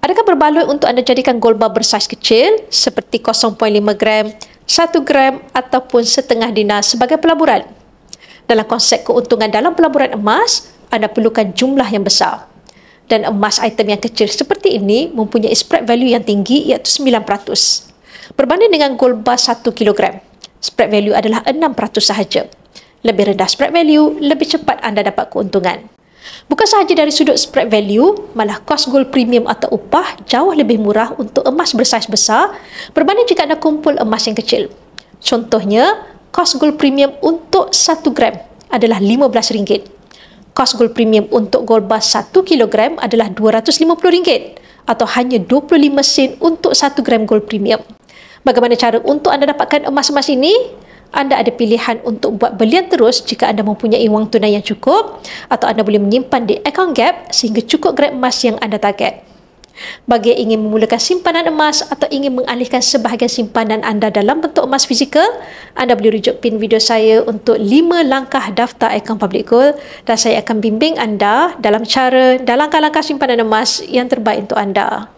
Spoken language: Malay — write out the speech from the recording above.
Adakah berbaloi untuk anda jadikan gold bar bersaiz kecil seperti 0.5 gram, 1 gram ataupun setengah dinar sebagai pelaburan? Dalam konsep keuntungan dalam pelaburan emas, anda perlukan jumlah yang besar. Dan emas item yang kecil seperti ini mempunyai spread value yang tinggi iaitu 9%. Berbanding dengan gold bar 1 kg, spread value adalah 6% sahaja. Lebih rendah spread value, lebih cepat anda dapat keuntungan. Bukan sahaja dari sudut spread value, malah kos gold premium atau upah jauh lebih murah untuk emas bersaiz besar berbanding jika anda kumpul emas yang kecil. Contohnya, kos gold premium untuk 1 gram adalah RM15. Kos gold premium untuk gold bar 1 kg adalah RM250 atau hanya 25 sen untuk 1 gram gold premium. Bagaimana cara untuk anda dapatkan emas-emas ini? Anda ada pilihan untuk buat belian terus jika anda mempunyai wang tunai yang cukup, atau anda boleh menyimpan di akaun Gap sehingga cukup grade emas yang anda target. Bagi yang ingin memulakan simpanan emas atau ingin mengalihkan sebahagian simpanan anda dalam bentuk emas fizikal, anda boleh rujuk pin video saya untuk 5 langkah daftar akaun Public Gold dan saya akan bimbing anda dalam langkah-langkah simpanan emas yang terbaik untuk anda.